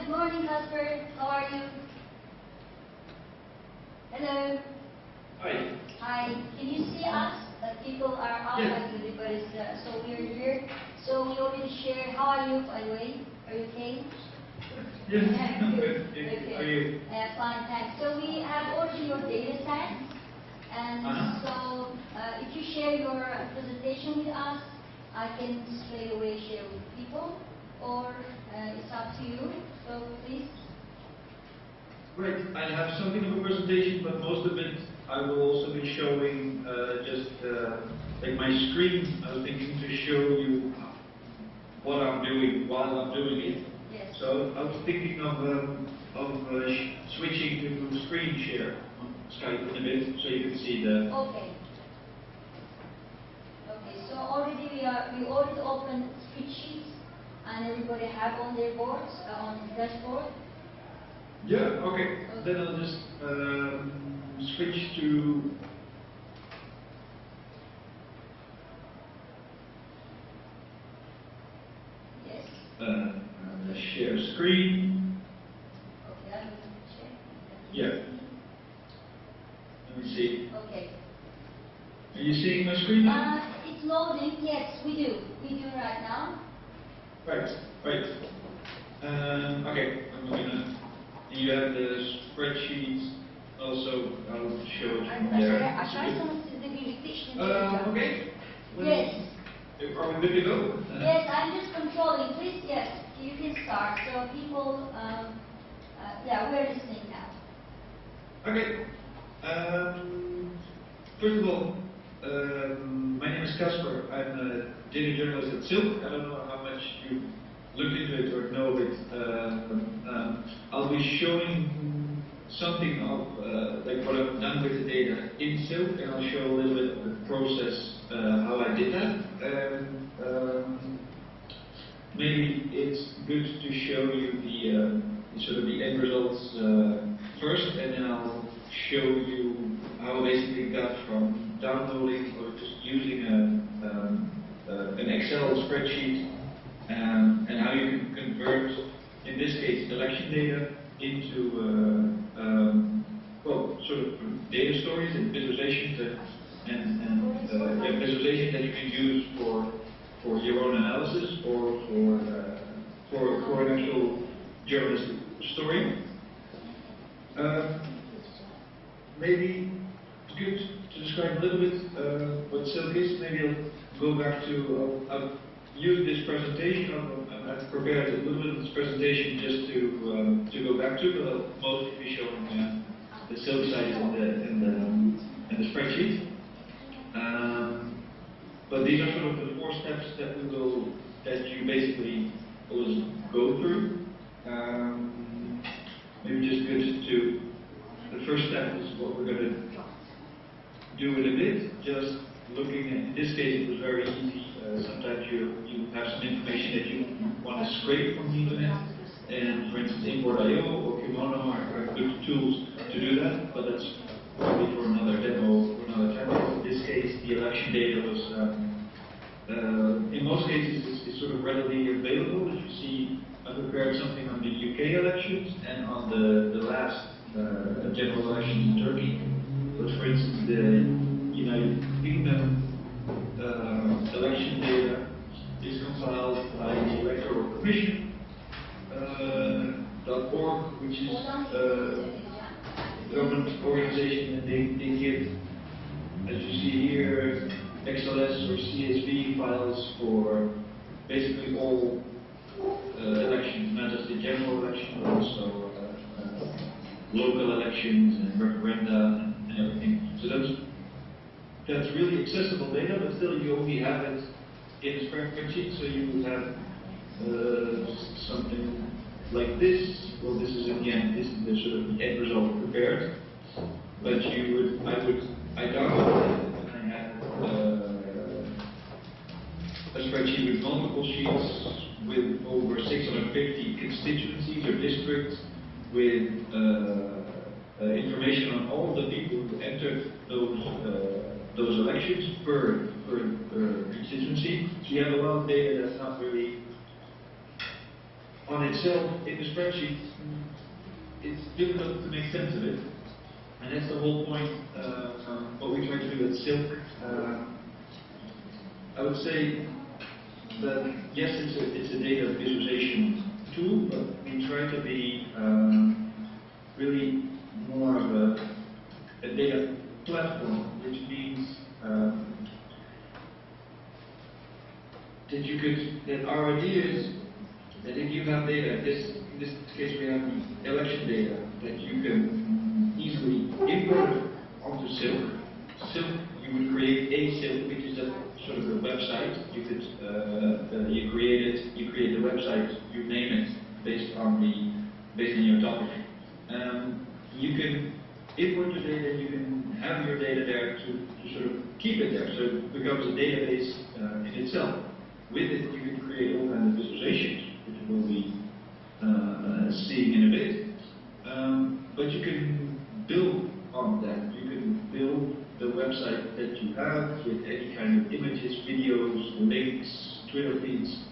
good morning, Casper. How are you? Hello. Hi. Hi. Can you see us? People are outside today, but it's, so we're here. So we already shared. How are you, by the way? Are you okay? Yes. Yeah, good. Okay. Okay. How are you? Fine, thanks. So we have already your data set. And so if you share your presentation with us, I can straight away share with people, or it's up to you. So please. Right. I have something of a presentation, but most of it I will also be showing just like my screen. I was thinking to show you what I'm doing while I'm doing it. Yes. So I was thinking of switching to screen share on Skype in a bit, so you can see the. Okay. Okay. So already we already opened spreadsheets, and everybody have on their boards on the dashboard. Yeah. Okay. Then I'll just switch to. Yes. Share screen. Okay, I'm going to check. Yeah. Let me see. Okay. Are you seeing my screen now? It's loading. Yes, we do. We do right now. Right. Right. Okay. I'm gonna. You have the spreadsheets. Also, I'll show it from there. Açarsanız sizle birlikte işlemi Okay. Yes. Are we good to go? Yes, I'm just controlling. Please, yes, you can start. So people, yeah, we're listening now. Okay. First of all, my name is Casper. I'm a data journalist at Silk. I don't know how much you looked into it or know it. I'll be showing something of like what I've done with the data in Silk, and I'll show a little bit of the process, how I did that. Maybe it's good to show you the sort of the end results first, and then I'll show you how I basically got from downloading or just using an Excel spreadsheet, and how you can convert, in this case, election data into well, sort of data stories and visualizations, and visualization that you can use for your own analysis or for an actual journalistic story. Maybe it's good to describe a little bit what Silk is. Maybe I'll go back to. I'll use this presentation. I've prepared a little bit of this presentation just to go back to, but I'll mostly be showing the Silk site and the spreadsheet. But these are sort of the 4 steps that that you basically always go through. Maybe just good to. The first step is what we're going to do in a bit. Just looking at, in this case, it was very easy. Sometimes you have some information that you want to scrape from the internet, and for instance, import.io or Kimono are good tools to do that. But that's probably for another demo, for another time. In this case, the election data was, in most cases, it's sort of readily available. As you see, I prepared something on the UK elections and on the last general election in Turkey. But for instance, the United Kingdom election data is compiled by the Electoral Commission .org, which is a government organization, and they give, as you see here, XLS or CSV files for basically all elections, not just the general election, but also local elections and referenda and everything. So that's really accessible data, but still you only have it in a spreadsheet, so you would have something like this. Well, this is again, this is the sort of the end result prepared. But I downloaded it, and I had a spreadsheet with multiple sheets with over 650 constituencies or districts, with information on all the people who entered those elections per constituency. So you have a lot of data that's not really on itself in the spreadsheet, it's difficult to make sense of it. And that's the whole point, what we try to do at Silk. I would say that, yes, it's a data visualization tool, but we try to be really more of a data platform, which means that our idea is that if you have data, in this case we have election data, that you can easily import it onto Silk. Silk, you would create a Silk, which is a sort of a website. You could you create the website, you name it based on your topic. You can import the data, you can have your data there to sort of keep it there, so it becomes a database in itself. With it, you can create all kinds of visualizations, which we'll be seeing in a bit. But you can build on that. You can build the website that you have with any kind of images, videos, links, Twitter feeds,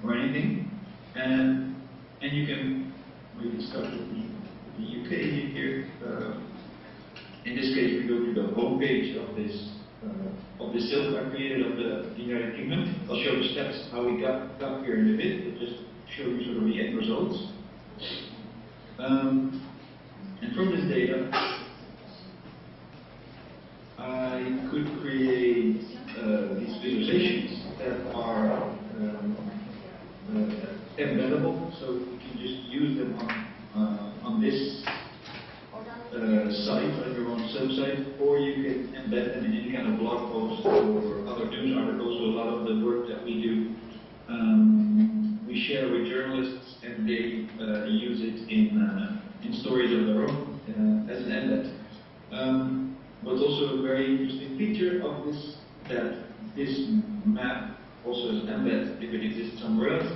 or anything. And you can, we discussed with the UK here. In this case, we go to the homepage of this Silk I created of the United Kingdom. I'll show the steps how we got here in a bit, but just show you sort of the end results. And from this data, I could create these visualizations that are embeddable, so you can just use them on this site, on your own site, or you can embed them in any kind of blog post or other news articles. So a lot of the work that we do, we share with journalists, and they use it in stories of their own as an embed. What's also a very interesting feature of this, that this map also is an embed if it exists somewhere else.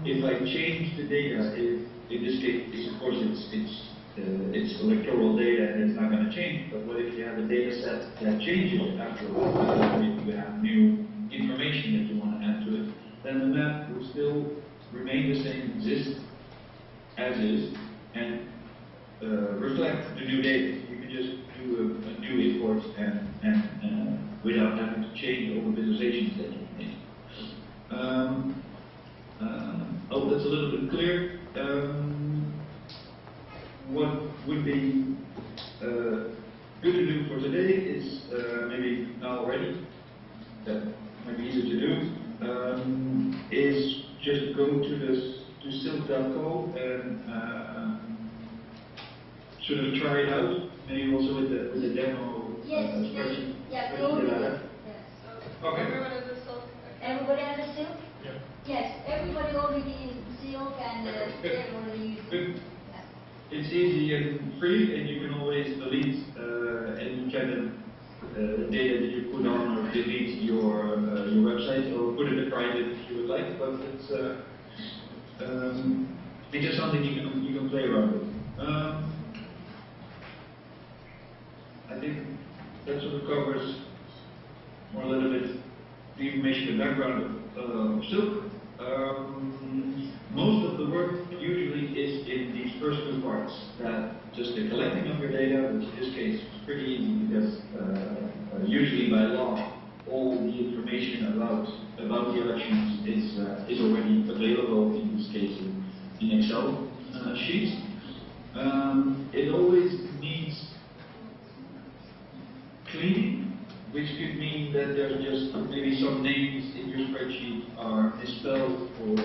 If I change the data, in this case, of course, it's electoral data and it's not going to change. But what if you have a data set that changes after a while? If you have new information that you want to add to it, then the map will still remain the same, exist as is, and reflect the new data. You can just do a new import and without having to change all the visualizations that you made. Oh, that's a little bit clear. What would be good to do for today is maybe now already, that might be easy to do, is just go to silk.co and sort of try it out, maybe also with the demo. Yes, spreadsheet. Yeah, go with it. Yes. Okay. Everybody has a Silk? Everybody has a Silk? Yeah. Yes, everybody already in Silk and everybody uses it. It's easy and free, and you can always delete any kind of data that you put on, or delete your website, or put it in private if you would like. But it's just something you can play around with. I think that sort of covers more a little bit the information, the background of Silk. Most of the work usually is in these first two parts, that just the collecting of your data, which in this case is pretty easy because usually by law all the information about the elections is already available, in this case in Excel sheets. It always needs cleaning, which could mean that there's just maybe some names in your spreadsheet are misspelled, or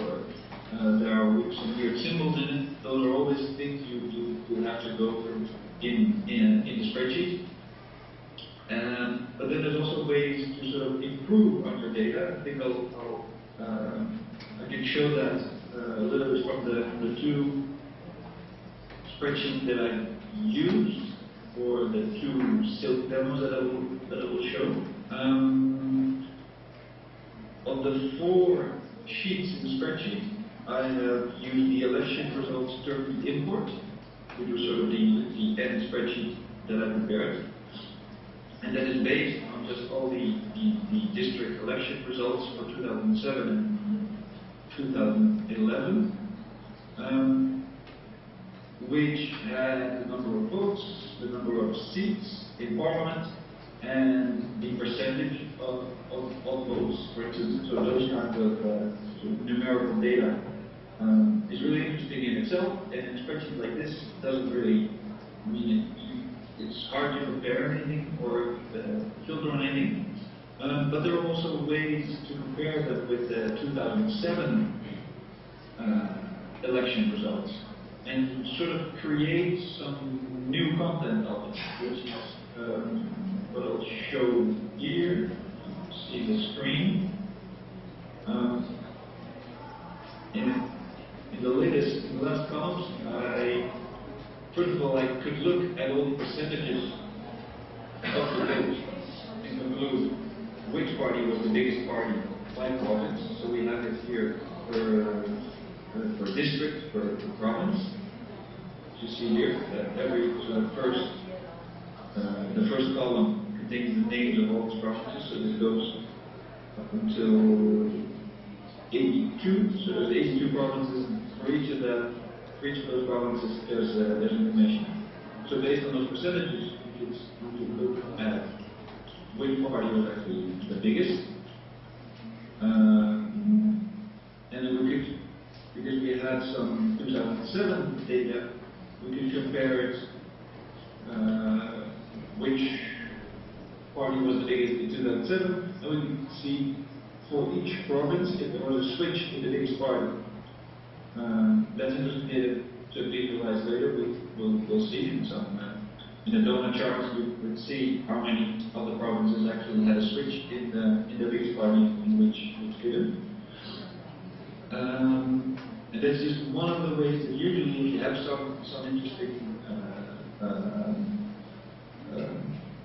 there are some weird symbols in it. Those are always things you have to go through in the spreadsheet. But then there's also ways to sort of improve on your data. I think I can show that a little bit from the two spreadsheets that I used for the two Silk demos that I will show. Of the 4 sheets in the spreadsheet, I have used the election results Turkey import, which was sort of the end spreadsheet that I prepared. And that is based on just all the district election results for 2007 and 2011. which had the number of votes, the number of seats in Parliament, and the percentage of votes, for instance. So those kinds of numerical data is really interesting in itself, and in a spreadsheet like this doesn't really mean it's hard to compare anything or filter on anything. But there are also ways to compare them with the 2007 election results and sort of create some new content of it, which is what I'll show here. See the screen. In the last columns, first of all, I could look at all the percentages of the vote and conclude which party was the biggest party by province. So we have it here for district, for province. You see here that the first column contains the names of all the provinces. So this goes up until 82. So there's 82 provinces. For each of those provinces, there's information. So based on those percentages, you can look at which party was actually the biggest. And then we could, because we had some 2007 data, we could compare it, which party was the biggest in 2007, and we can see for each province if there was a switch in the biggest party. That's interesting data to visualize later. We'll see in some in the donut charts. We would see how many of the provinces actually had a switch in the biggest party in which didn't. And that's just one of the ways that usually if you have some interesting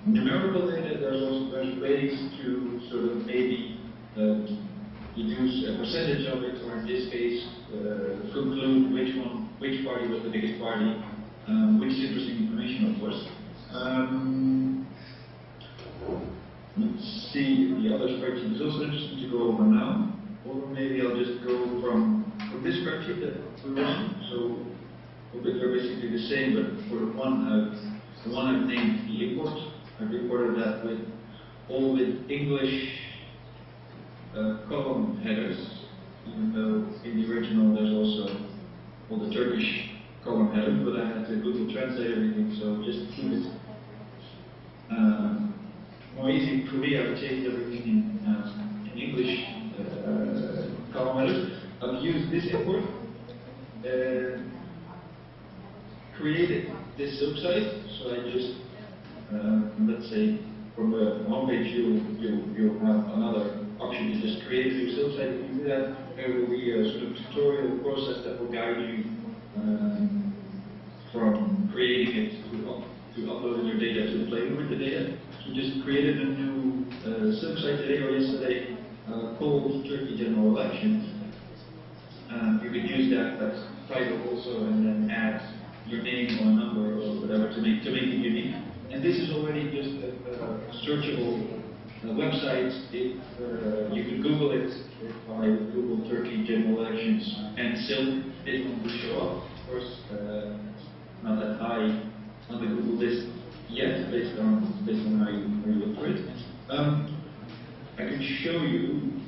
numerical data, there's ways to sort of maybe deduce a percentage of it, or in this case, conclude which party was the biggest party, which is interesting information, of course. Let's see, the other spreadsheet is also interesting to go over now, or maybe I'll just go from this spreadsheet that we're running. So they're basically the same, but for the one I've named the import, I've imported that with all the English column headers, even though in the original there's also all the Turkish column headers, but I had to Google translate everything, so just to keep it more easy for me, I've changed everything in English column headers. I've used this import and created this subsite, so I just, let's say, from the homepage you'll have another option to just create a new subsite. If you do that, there will be a sort of tutorial process that will guide you from creating it to uploading your data to playing with the data. So just created a new subsite today or yesterday called Turkey General Elections. You could use that title also and then add your name or number or whatever to make it unique. And this is already just a searchable website. If you can Google it, if I Google Turkey General Elections and silk, it will show up. Of course, not that high on the Google list yet, based on how you look for it. I can show you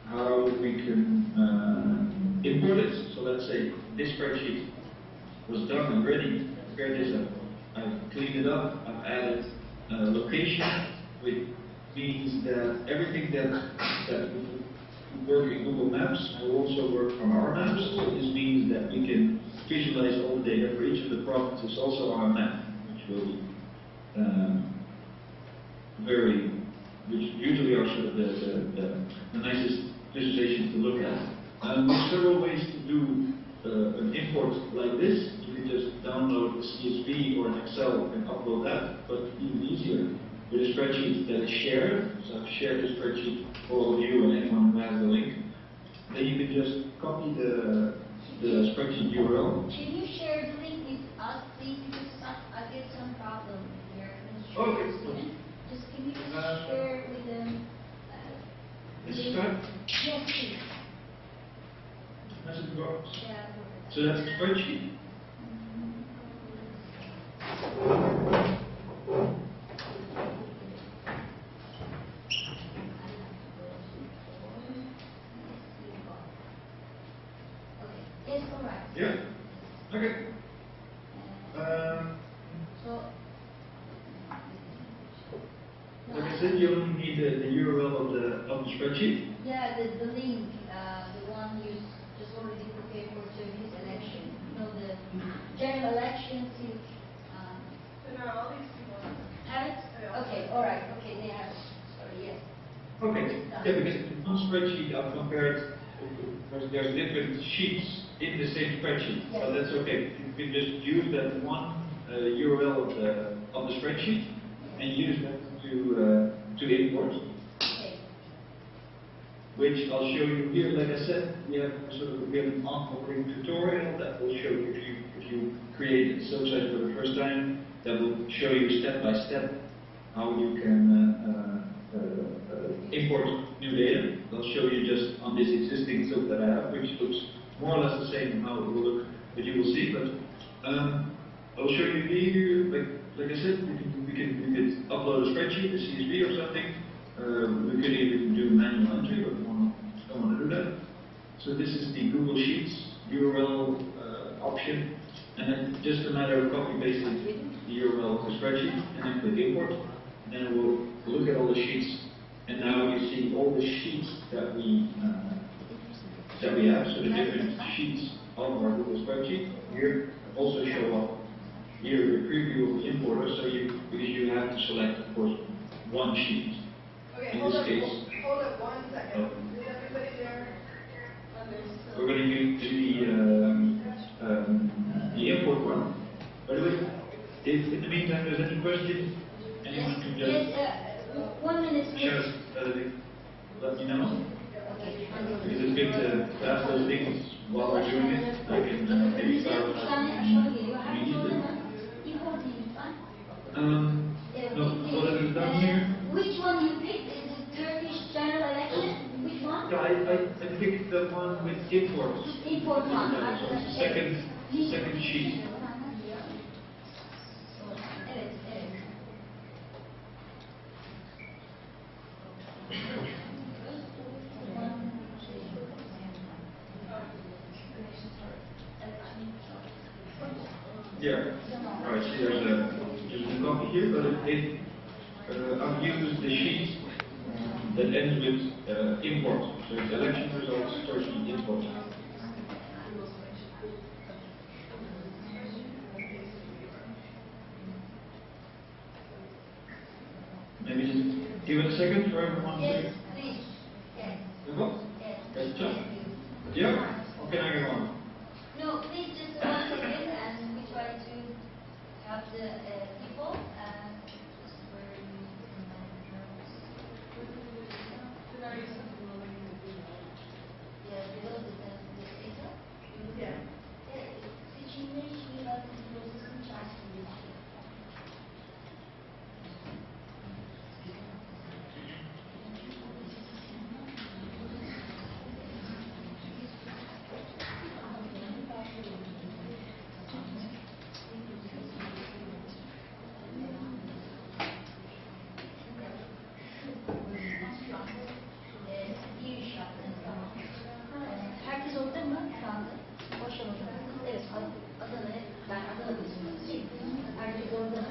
how we can import it. So let's say this spreadsheet was done and ready. Here it is. I've cleaned it up. I've added location, which means that everything that would work in Google Maps will also work from our maps. So this means that we can visualize all the data for each of the provinces also on a map, which will be which usually are sort of the nicest visualizations to look at. There's several ways to do an import like this. You can just download a CSV or an Excel and upload that, but even easier with a spreadsheet that is shared. So I've shared the spreadsheet for all of you and anyone who has the link. Then you can just copy the spreadsheet URL. Can you share the link with us, please? Because I get some problem here. Okay. Just can you share with them? This is that? Yes, please. that's in the box. Yeah. So that's the spreadsheet. Yes, all right. Yeah. Okay. So, like I said, you only need the URL of the spreadsheet. yeah, the link, the one you just already prepared for Turkey's election. You know, the general elections. No, all these people Have it? Okay, all right. Okay, they have it. Sorry, yes. Okay. Yeah, because in one spreadsheet I've compared. There's different sheets in the same spreadsheet, Yes. but that's okay. You can just use that one URL of the spreadsheet and use that to import. Okay. Which I'll show you here. Like I said, we have an onboarding tutorial that will show you if you create a website for the first time. That will show you step by step how you can import new data. I'll show you just on this existing silk that I have, which looks more or less the same how it will look, but you will see. But I'll show you here. Like I said, we could upload a spreadsheet, a CSV or something. We could even do manual entry, but we don't want to do that. So this is the Google Sheets URL option, and then just a matter of copy pasting the URL of the spreadsheet, and then click import, and then it will look at all the sheets. And now you see all the sheets that we have. So the different sheets of our Google spreadsheet here also show up. Here the preview of the importer, so because you have to select, of course, one sheet. Okay, In hold this up, case, hold up 1 second. Is everybody there? we're going to use the import one. By the way, if in the meantime there's any questions, anyone can just Yes, 1 minute, please. just let me know. Okay. Because it's good to ask those things while we're doing it. I can maybe clarify immediately. No, what have you done here? Which one you picked? Is it Turkish general election? Which one? Yeah, I picked the one with imports. Import one. Second sheet. Evet, evet. Yeah. Alright, see there's a copy here, but I've used the sheet that ends with import. So it's election results, Turkey import. Maybe just give it a second for everyone Yes, to... please. Yes. What? Yes. Yes, Chuck? Yeah? Okay, now go on. No, please just 1 second, and we try to have the people. Seçimleri hiçbir prosesinin içerisinde geçiyor. Herkes orada mı şu anda? Boşamadı. Evet, Adana'ya, ben Adana'dayım. Herkes orada mı?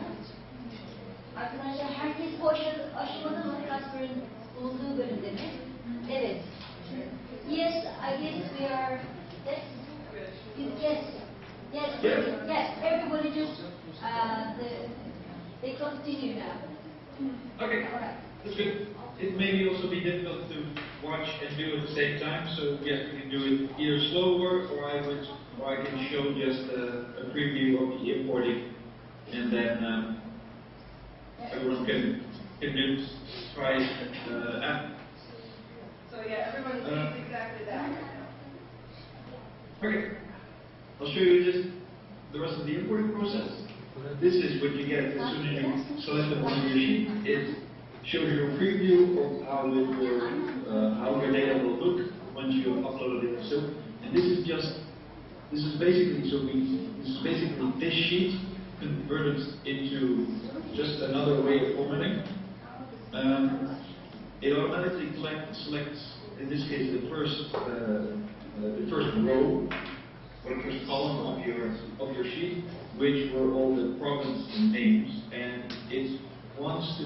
Arkadaşlar herkes bu aşamada mı? Kasper'ın bulunduğu bölümde mi? Evet. Yes, I guess we are. Yes. Yes. Everybody just they continue now. Okay. All right. That's good. It may also be difficult to watch and do at the same time, so yes, we can do it either slower, or I can show just a preview of the importing, and then everyone can do try it. So yeah, everyone sees exactly that right now. Okay, I'll show you just the rest of the importing process. This is what you get as soon as you select the one on your sheet. It shows you a preview of how your data will look once you have uploaded it to Silk. And this is basically this sheet converted into just another way of formatting. It automatically selects, in this case, the first row or the first column of your sheet, which were all the province names, and it wants to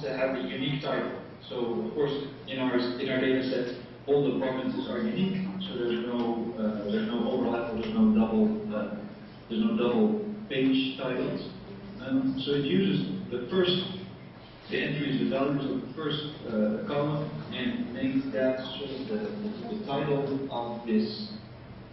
have a unique title. So of course, in our data set, all the provinces are unique, so there's no overlap, or there's no double page titles. So it uses the entries, the values of the first column, and makes that sort of the title of this,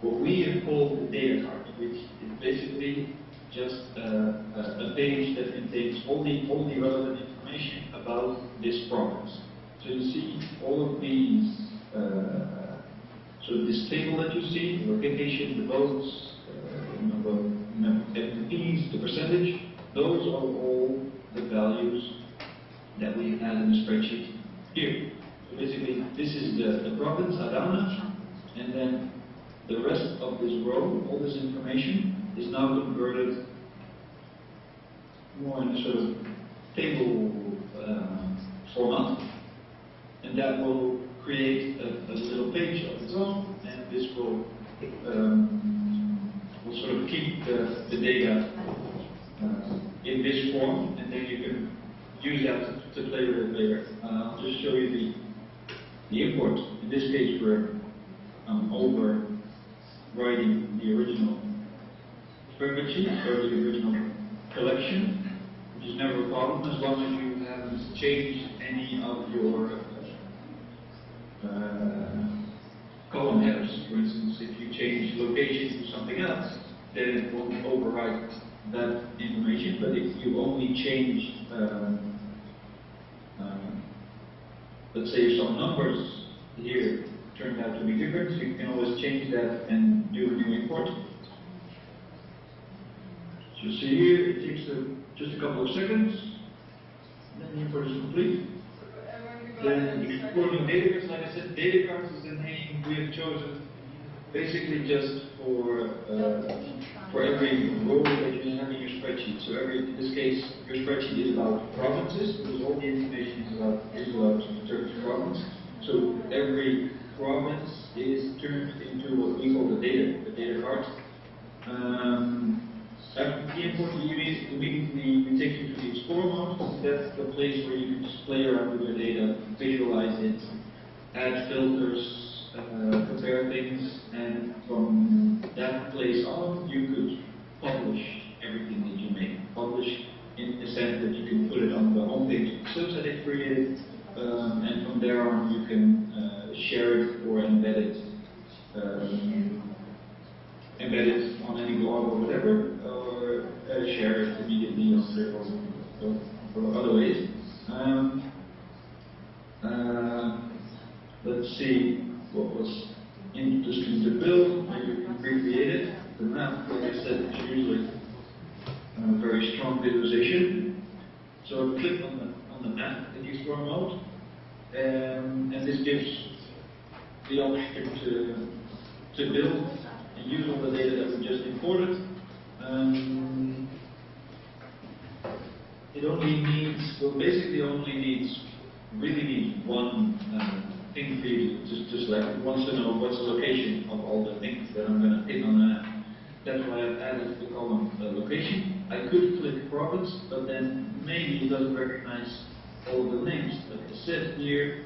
what we have called the data card, which is basically just a page that contains all the relevant information about this province. So you see all of these, so this table that you see, the location, the votes, FTPs, the percentage, those are all the values that we have in the spreadsheet here. So basically, this is the province, Adana, and then the rest of this row, all this information, is now converted more in a sort of table format, and that will create a little page of its own, and this will sort of keep the data in this form, and then you can use that to play with it later. I'll just show you the import. In this case, we're overwriting the original spreadsheet, or the original collection, which is never a problem as long as you haven't changed any of your column headers. For instance, if you change location to something else, then it won't overwrite that information. But if you only change, let's say some numbers here turned out to be different, so you can always change that and do a new import. So you see here, it takes just a couple of seconds, and then the import is complete. Then exporting data cards, like I said, data cards is the name we have chosen basically just for every row that you have in your spreadsheet. So in this case, your spreadsheet is about provinces, because all the information is about Turkish province. So every province is turned into what we call the data card. After the import, immediately we take you to the Explore mode. That's the place where you can just play around with your data, visualize it, add filters, compare things, and from that place on, you could publish everything that you make. Publish in the sense that you can put it on the homepage itself that it created, and from there on you can share it or embed it on any blog or whatever, or share it immediately on Twitter or other ways. Let's see what was interesting to build. Maybe we can recreate it. The map, like I said, is usually a very strong visualization. So I click on the map in the Explore mode, and this gives the option to build and use all the data that we just imported. It only needs, well, basically really needs one thing for you to select. It wants to know what's the location of all the things that I'm going to pin on the map. That's why I've added the column location. I could click province, but then maybe it doesn't recognize all the names. Like I said here,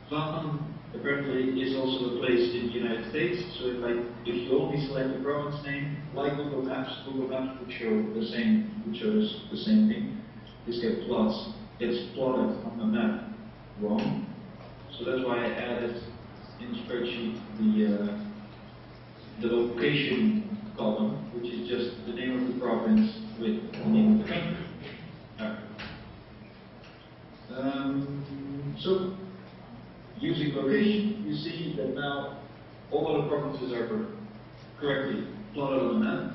Van apparently is also a place in the United States. So if you only select the province name, like Google Maps would show the same thing. This gets plotted on the map wrong. So that's why I added in the spreadsheet the location column, which is just the name of the province with the name of the country. So using location, you see that now all of the provinces are correctly plotted on the map.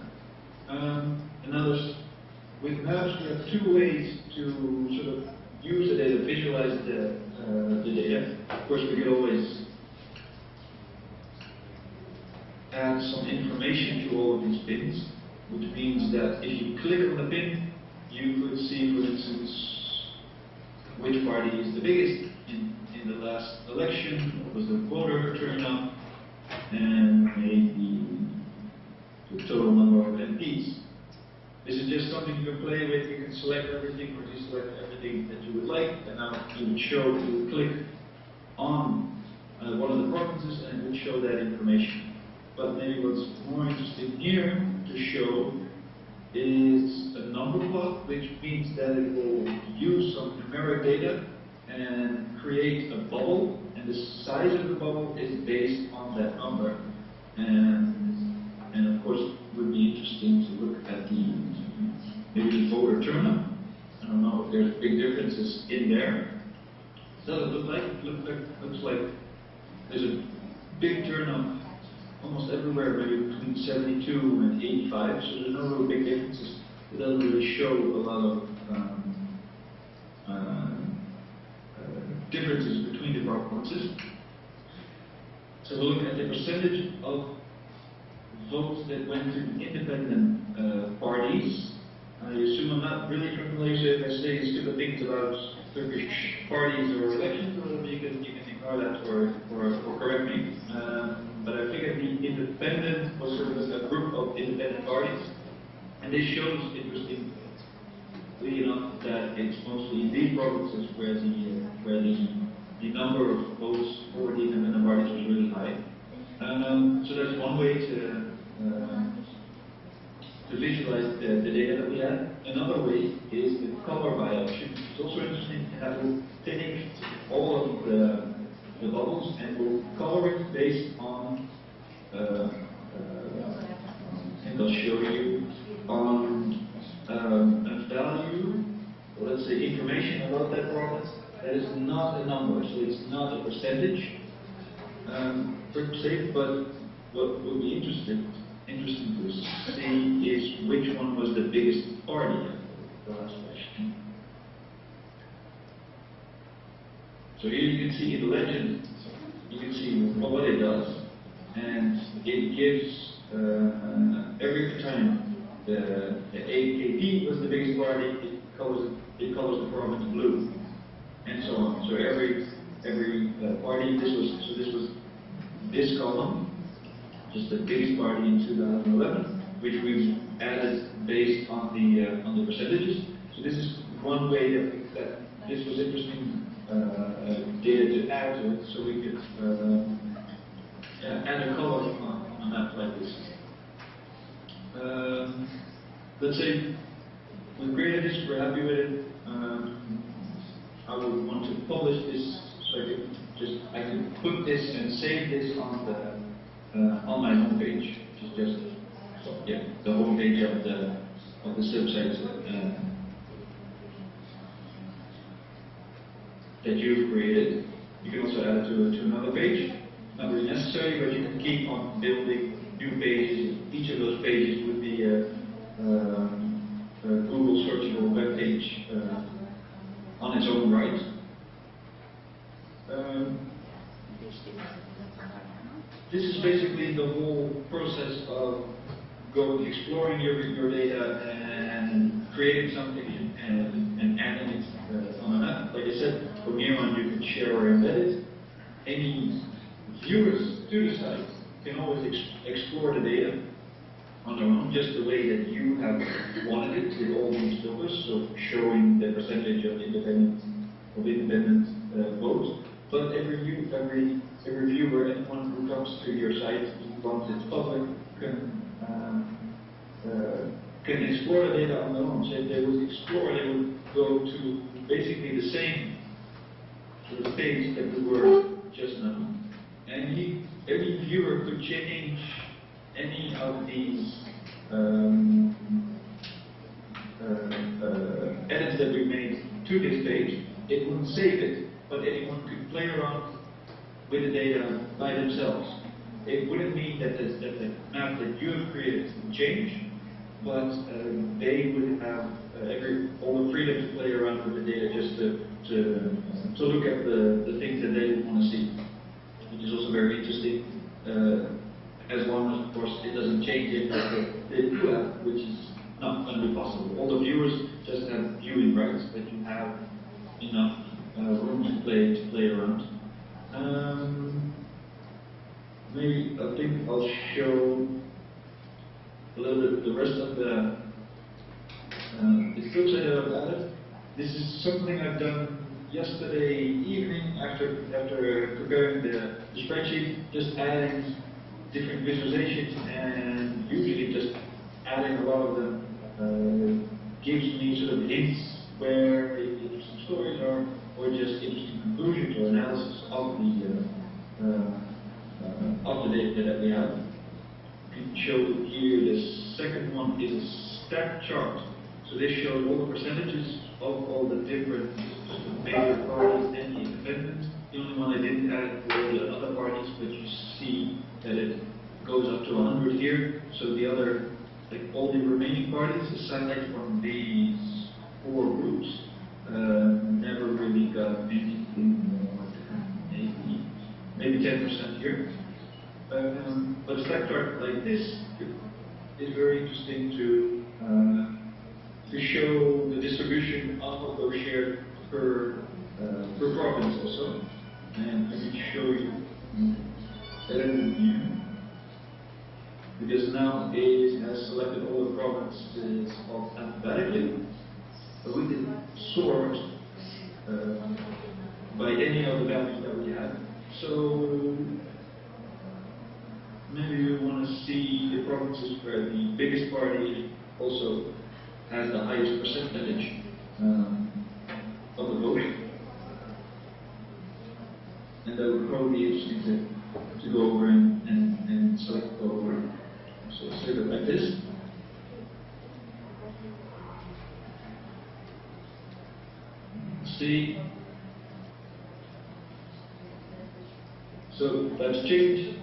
With maps, we have two ways to sort of use the data, visualize the data. Of course, we could always has some information to all of these pins, which means that if you click on the pin, you could see, for instance, which party is the biggest in the last election, what was the voter turnout, and maybe the total number of MPs. This is just something you can play with. You can select everything or deselect everything that you would like, and now you would click on one of the provinces and it would show that information. But maybe what's more interesting here to show is a number plot, which means that it will use some numeric data and create a bubble, and the size of the bubble is based on that number. And of course, it would be interesting to look at maybe the voter turnout. I don't know if there's big differences in there. Does it look like? It looks like there's a big turnout almost everywhere, maybe between 72 and 85, so there's no real big differences. It doesn't really show a lot of differences between the provinces. So we'll look at the percentage of votes that went to independent parties. I assume I'm not really familiar if I say stupid things about Turkish parties or elections, or you can ignore that or correct me. But I figured the independent was sort of a group of independent parties, and this shows, interestingly enough, that it's mostly in these provinces where the number of votes for the independent parties was really high. So that's one way to visualize the data that we had. Another way is the color by option. It's also interesting to have a take all of the bubbles and we'll color it based on, and I'll show you, on a value, or let's say information about that province that is not a number, so it's not a percentage per se, but what would be interesting to see is which one was the biggest party. The last question. So here you can see in the legend, you can see what it does, and it gives every time the AKP was the biggest party, it colors the province blue, and so on. So every party, this was this column, just the biggest party in 2011, which we've added based on the percentages. So this is one way that this was interesting data to add to it, so we could add a color on a map like this. Let's say we created this, we're happy with it. I would want to publish this, so I can put this and save this on my homepage, which is just the homepage of the website that you've created. You can also add it to another page. Not really necessary, but you can keep on building new pages. Each of those pages would be a Google searchable web page on its own right. This is basically the whole process of exploring your data and creating something and adding it on a map. Like I said, from here on you can share or embed it. Any viewers to the site can always explore the data on their own, just the way that you have wanted it, with all these filters, so showing the percentage of independent votes. But every viewer, anyone who comes to your site, once it's public, can explore the data on their own. So if they would explore, they would go to basically the same sort of page that we were just now. And every viewer could change any of these edits that we made to this page. It wouldn't save it, but anyone could play around with the data by themselves. It wouldn't mean that the map that you have created would change, but they would have all the freedom to play around with the data, just to look at the things that they would want to see, which is also very interesting. as long as, of course, it doesn't change it like they do have, which is not going to be possible. All the viewers just have viewing rights, but you have enough room to play around. Maybe I think I'll show a little bit the rest of the clips I have added. This is something I've done yesterday evening after preparing the spreadsheet, just adding different visualizations, and usually just adding a lot of them gives me sort of hints where interesting stories are, or just interesting conclusions or analysis of the data that we have. I can show here the second one is a stack chart. So this shows all the percentages of all the different major parties and the independents. The only one I didn't add were the other parties, but you see that it goes up to 100 here. So the other, like all the remaining parties, aside from these four groups, never really got anything more than maybe 10% here. But a stack chart like this is very interesting to show the distribution of those shares per province also. And let me show you that here. Because now it has selected all the provinces alphabetically, but we can sort by any of the values that we have. So maybe we want to see the provinces where the biggest party also has the highest percentage of the vote. And that would probably be interesting to go over and select over. So let's save it like this. See. So that's changed.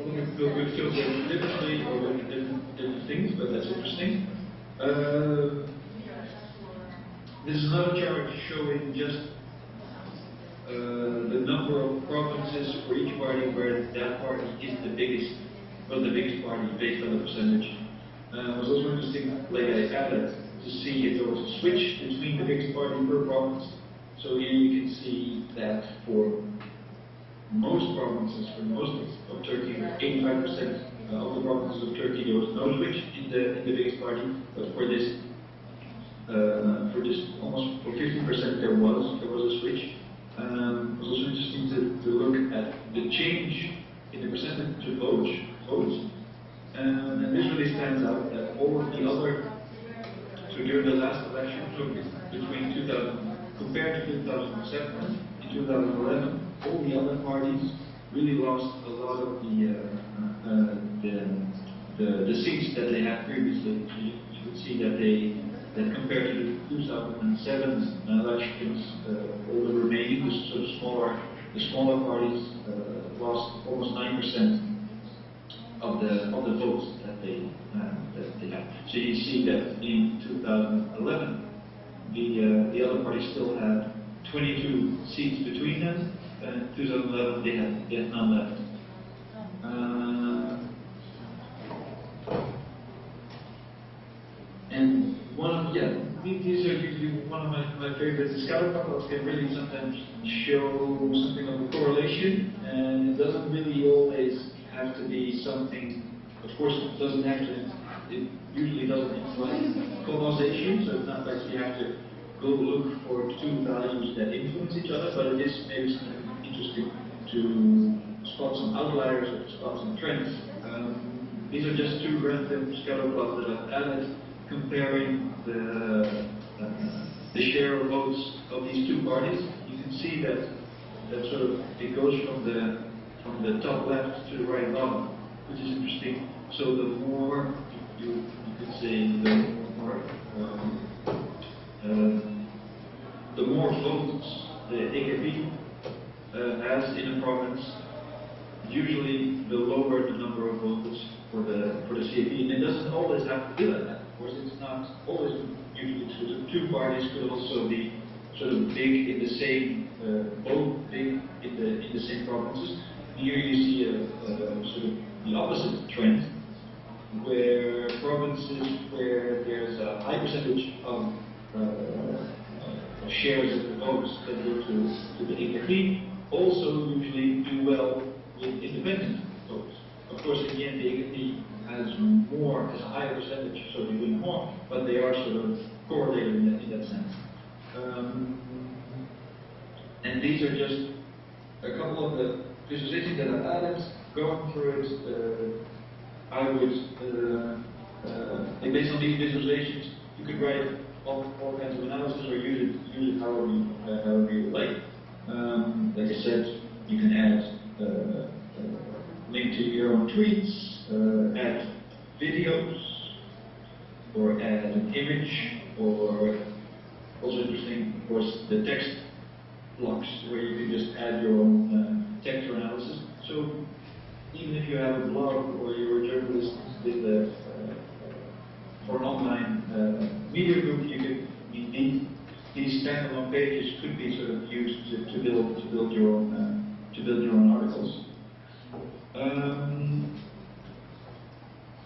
We could filter differently or look at different things, but that's interesting. This is another chart showing just the number of provinces for each party where that party is the biggest, well, the biggest party based on the percentage. It was also interesting, like I added, to see if there was a switch between the biggest party per province. So here you can see that for most provinces, for most of Turkey, 85% of the provinces of Turkey, there was no switch in the biggest party, but for this almost for 50% there was a switch. It was also interesting to look at the change in the percentage of votes, and this really stands out that all of the other, so during the last election, so between 2000 compared to 2007 and 2011, all the other parties really lost a lot of the seats that they had previously. So you could see that compared to the 2007 elections, all the remaining, the smaller parties lost almost 9% of the votes that they had. So you see that in 2011, the other parties still had 22 seats between them. In 2011, they had none left. And these are usually one of my favorites. The scatter plots can really sometimes show something of a correlation, and it doesn't really always have to be something. Of course, it doesn't have to. It usually doesn't imply causation, so it's not like you have to go look for two values that influence each other, but it is maybe interesting to spot some outliers or spot some trends. These are just two random scatter plots that I've added, comparing the share of votes of these two parties. You can see that sort of it goes from the top left to the right bottom, which is interesting. So the more you could say the more votes the AKP has in a province, usually the lower the number of votes for the CAP, and it doesn't always have to be like that. Of course, it's not always usually true. The two parties could also be sort of big in the same, both big in the same provinces. Here you see a sort of the opposite trend, where provinces where there's a high percentage of shares of the votes that go to the EKP also usually do well with independent votes. Of course, in the end, the EKP has a higher percentage, so they win more, but they are sort of correlated in that sense. And these are just a couple of the visualizations that I've added. Going through it, I would, based on these visualizations, you could write all kinds of analysis or use it however you like. Like I said, you can add link to your own tweets, add videos, or add an image, or also interesting, of course, the text blocks where you can just add your own text or analysis. So even if you have a blog or you're a journalist with for an online media group, you could these standalone pages could be sort of used to build your own articles.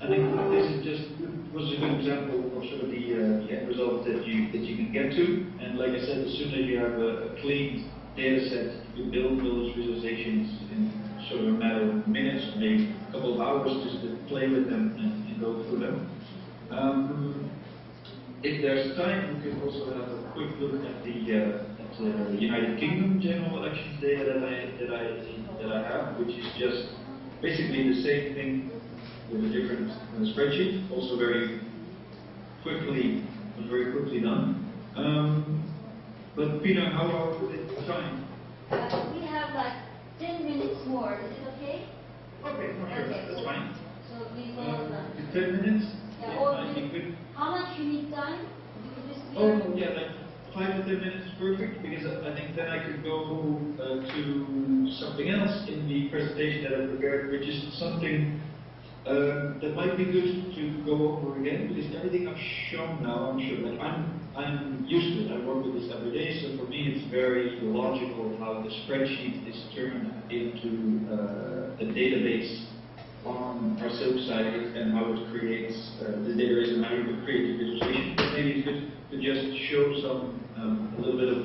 I think this was a good example of sort of the end result that you can get to. And like I said, as soon as you have a clean data set, you build those visualizations in sort of a matter of minutes, maybe a couple of hours, just to play with them and go through them. If there's time, we can also have a quick look at the United Kingdom general elections data that I have, which is just basically the same thing with a different spreadsheet. Also very quickly done. But Peter, how are we with time? We have like 10 minutes more. Is it okay? Okay, sure, that's fine. So we will. 10 minutes? Yeah, or how much you need time? Yeah, like 5 to 10 minutes is perfect, because I think then I could go to something else in the presentation that I prepared, which is something that might be good to go over again, because everything I've shown now, I'm sure, like I'm used to it. I work with this every day, so for me it's very logical how the spreadsheet is turned into a database on our silk site and how it creates the database and how you can create the visualization. But maybe it's good to just show a little bit of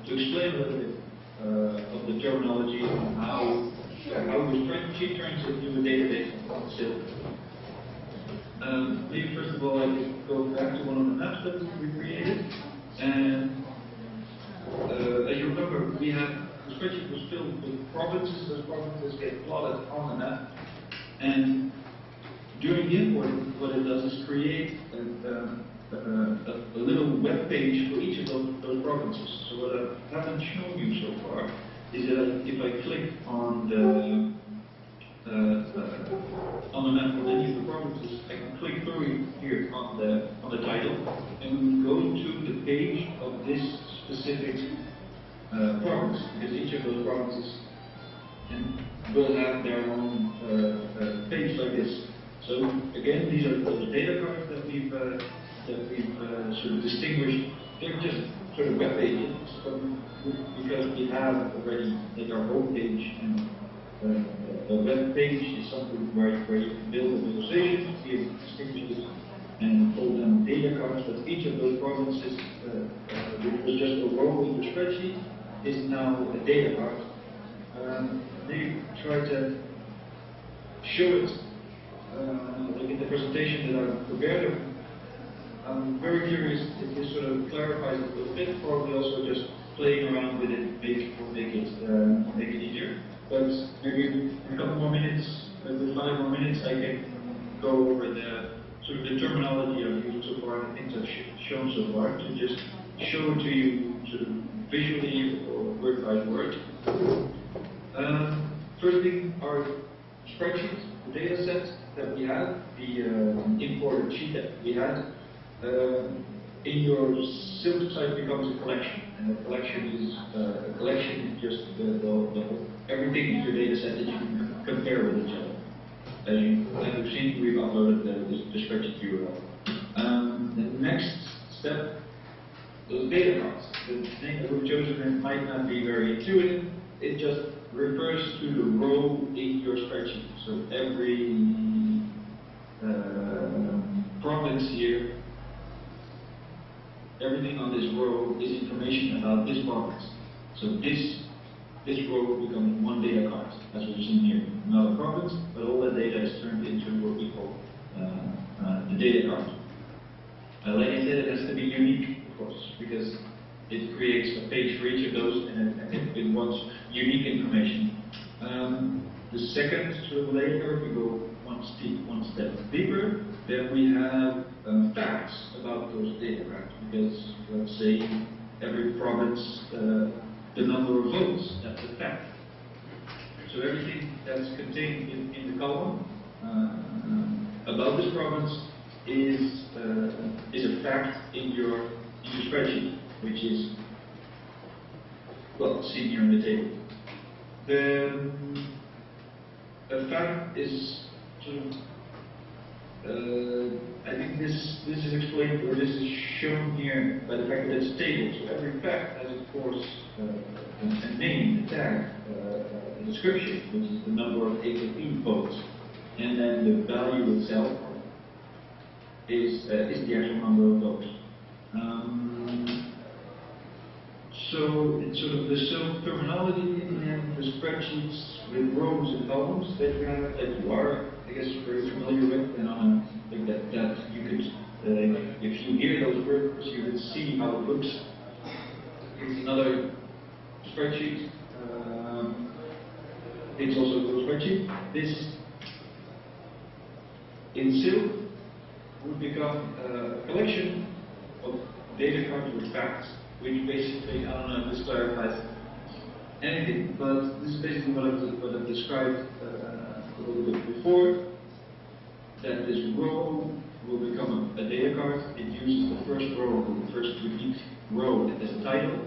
to explain a little bit of the terminology and how the spreadsheet turns into a database on silk. Maybe first of all I could go back to one of the maps that we created, and as you remember, the spreadsheet was filled with provinces. Those provinces get plotted on the map. And during the importing, what it does is create a little web page for each of those provinces. So what I haven't shown you so far is that if I click on the map for any of the provinces, I can click through here on the title, and we go to the page of this specific province, because each of those provinces will have their own page like this. So again, these are those data cards that we've sort of distinguished. They're just sort of web pages, but because we have already like our home page, and a web page is something where you can build a visualization, we have distinguished it and call them data cards. But each of those provinces, which was just a row in the spreadsheet, is now a data card. They try to show it like in the presentation that I've prepared. I'm very curious if this sort of clarifies it a little bit. Probably also just playing around with it make it easier. But maybe in a couple more minutes, with 5 more minutes, I can go over the sort of the terminology I've used so far and the things I've shown so far to just show it to you sort of visually or word by word. First thing, our spreadsheets, the data set that we had, the imported sheet that we had, in your silk site becomes a collection, and a collection is just everything in your data set that you can compare with each other. As you've seen, we've uploaded the spreadsheet URL. The next step, those data cards. The name that we've chosen might not be very intuitive. It just refers to the row in your spreadsheet. So every province here, everything on this row is information about this province. So this row will become one data card, as we've seen here. Not a province, but all that data is turned into what we call the data card. Like I said, it has to be unique, of course, because it creates a page for each of those, and it wants unique information. The second sort of layer, we go one step deeper. Then we have facts about those data cards, because let's say every province, the number of votes, that's a fact. So everything that's contained in the column about this province is a fact in your spreadsheet, which is, well, seen here in the table. A fact is sort of, I think this is explained, or this is shown here by the fact that it's a table. So every fact has, of course, a name, a tag, a description, which is the number of AKP votes, and then the value itself is the actual number of votes. So it's sort of the terminology in the spreadsheets with rows and columns that you have, that you are, I guess, very familiar with, and I think that you could, if you hear those words, you could see how it looks. Here's another spreadsheet. It's also a little spreadsheet. This, in silk, would become a collection of data cards with facts, which basically, I don't know if this clarifies anything, but this is basically what I've described a little bit before, that this row will become a data card. It uses the first row, the first unique row as a title,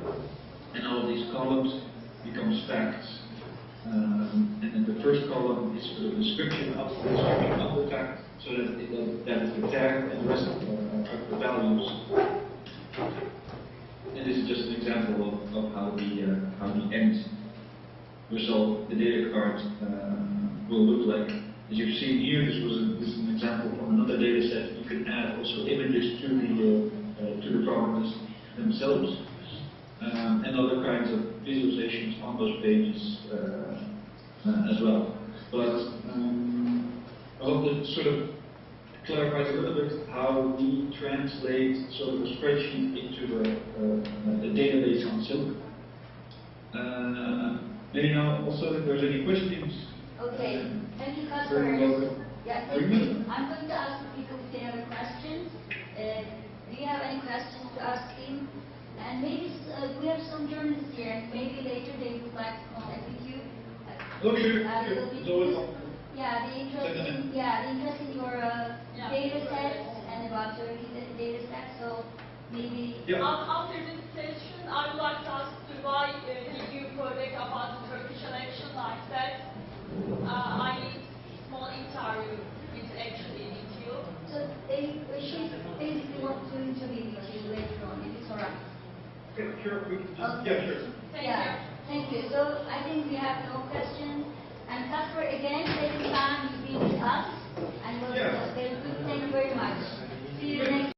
and all of these columns becomes facts. And then the first column is sort of a description of the fact, so that that is the tag, and the rest are the values. And this is just an example of how the end result, the data card, will look like. As you've seen here, this is an example from another data set. You can add also images to the provinces themselves, and other kinds of visualizations on those pages as well. But I hope that sort of clarifies a little bit how we translate sort of a spreadsheet into a database on Silk. Maybe now also if there's any questions. Okay, thank you, Kasper. Yeah, thank you. I'm going to ask the people if they have any questions. Do you have any questions to ask him? And maybe we have some journalists here, and maybe later they would like to contact with you. Oh, sure. Yeah, the interest in your data sets and about your data sets. So maybe After this session, I would like to ask why did you project about the Turkish election like that? I need small interview with actually with you. So she basically wants to interview with you later on, if it's alright. Okay, sure. Okay. Yeah, sure. Thank you. So I think we have no questions. And Kasper, again, second time you've been with us, and it was very good. Thank you very much. See you next